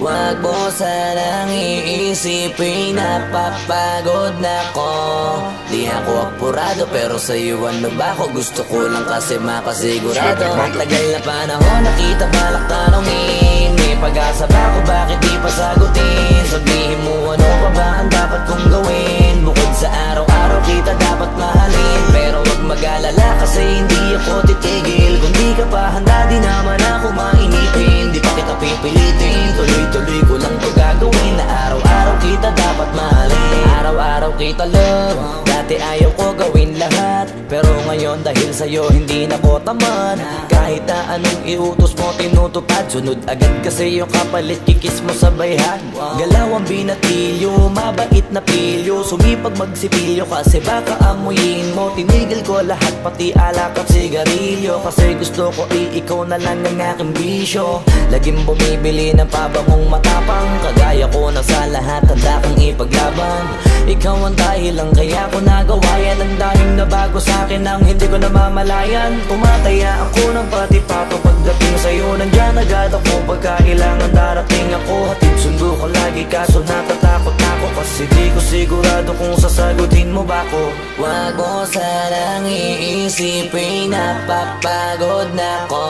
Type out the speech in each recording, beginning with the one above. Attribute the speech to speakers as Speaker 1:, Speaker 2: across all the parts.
Speaker 1: Wag mo sanang iisipin, napapagod na ko. Di ako apurado pero sa'yo ano ba ako? Gusto ko lang kasi makasigurado. Matagal na panahon nakita balak tanongin, may pag-asa ba ako, bakit di pa sagutin? Sabihin mo ano pa ba ang dapat kong gawin? Bukod sa araw-araw kita dapat mahalin, pero wag mag-alala kasi hindi ako titigil. Kung di ka pa handa di naman ako mainitin, di pa kita pipilitin, tuloy-tuloy ko lang to gagawin. Na araw-araw kita dapat mahalin, araw-araw kita love. Dati ayaw ko gawin lahat, pero ngayon dahil sa'yo hindi na ko tamad. Kahit na anong iutos mo tinutupad, sunod agad kasi yung kapalit kikis mo sa bayhan. Galaw ang binatilyo, mabait na pilyo, sumipag magsipilyo kasi baka amuyin mo. Tinigil ko lahat pati alak at sigarilyo, kasi gusto ko ikaw na lang ang aking bisyo. Laging bumibili ng pabangong matapang, kagaya ko na sa lahat handa kang ipaglaban. Ikaw ang dahilan kaya ko nagawa yan, ang daming nabago sa'kin ang hindi ko namamalayan. Tumataya ako ng pati pato pagdating sa'yo, nandyan agad ako pagka kailangan darating ako. Hatid sundo ko lagi kaso natatakot ako, kasi di ko sigurado kung sasagutin mo ba ko. Wag mo sanang iisipin, napapagod na ko.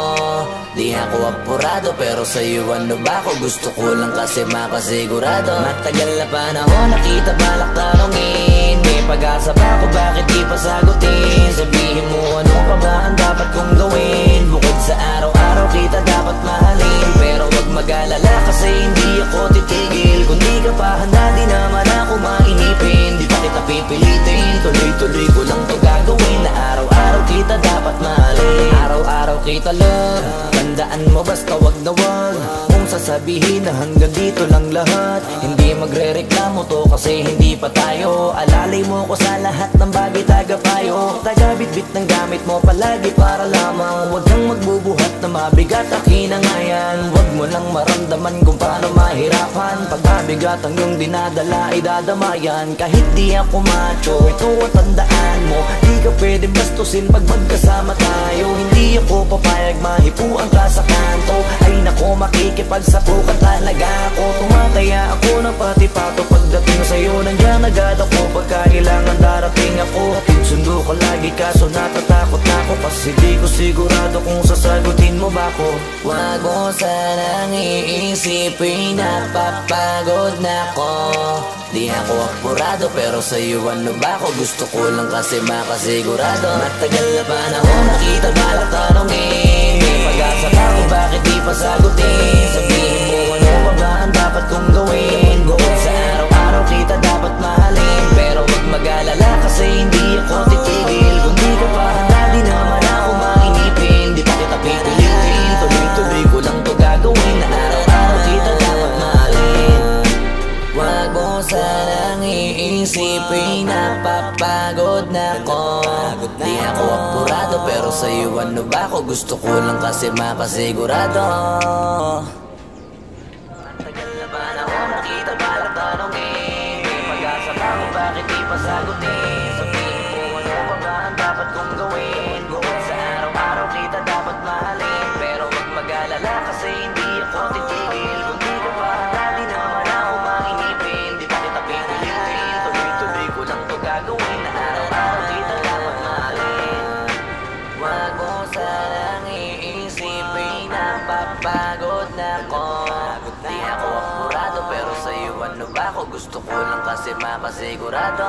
Speaker 1: Di ako apurado pero sa'yo ano ba ako? Gusto ko lang kasi makasigurado. Matagal na panahon nakita balak tanongin, may pag-asa ba ako, bakit di pa sagutin? Sabihin mo ano pa ba ang dapat kong gawin? Bukod sa araw-araw kita dapat mahalin, pero wag mag-alala kasi hindi ako titigil. Kung di ka pa handa di naman ako mainipin, di pa kita pipilitin, tuloy-tuloy ko lang to gagawin. Na araw-araw kita dapat mahalin, araw-araw kita love. Tandaan mo basta wag na wag mong sasabihin na hanggang dito lang lahat. Hindi magre-reklamo to kasi hindi pa tayo. Alalay mo ko sa lahat ng bagay, tagapayo. Taga-bitbit ng gamit mo palagi para lamang. Huwag kang magbubuhat na mabigat, akin na nga yan. Huwag mo lang maramdaman kung paano mahirapan. Pag mabigat ang iyong dinadala ay dadamayan. Kahit di ako macho, ito at tandaan mo, di ka pwedeng bastusin pag magkasama tayo. Hindi ako papayag mahipuan ka sa kanto, ay nako makikipagsapukan talaga ako. Tumataya ako ng pati pato pagdating sa'yo, nandyan agad ako pagka kailangan darating ako. Hatid sundo ko lagi kaso natatakot ako, kasi di ko sigurado kung sasagutin mo ba ko. Wag mo sanang iisipin, napapagod na ko. Di ako apurado pero sa'yo ano ba ako? Gusto ko lang kasi makasigurado. Matagal na panahon nakita balak tanongin, may pag-asa ba ako, bakit di pa sagutin? Sabihin mo ano pa ba ang dapat kong gawin? Bukod sa araw-araw kita dapat mahalin, pero wag mag-alala kasi hindi ako titigil. Kung di ka pa handa di naman ako mainipin, di pa kita pipilitin, tuloy-tuloy ko lang to gagawin. Na araw-araw kita dapat mahalin. Wag mo sanang iisipin, napapagod na ko. Di ako apurado pero sa'yo ano ba ako? Gusto ko lang kasi makasigurado. Matagal na ba na ako nakita balak tanongin, may pag-asa ba ako, bakit di pa sagutin? Sabihin mo ano pa ba ang dapat kong gawin? Bukod sa araw-araw kita dapat mahalin, pero wag mag-alala kasi hindi ako titigil. Kung di ka pa handa di naman ako mainipin, di pa kita pipilitin, tuloy-tuloy ko lang to gagawin. Na araw-araw kita dapat mahalin. Wag mo sanang iisipin, napapagod na ko. Di ako apurado pero sa'yo ano ba ako? Gusto ko lang kasi makasigurado.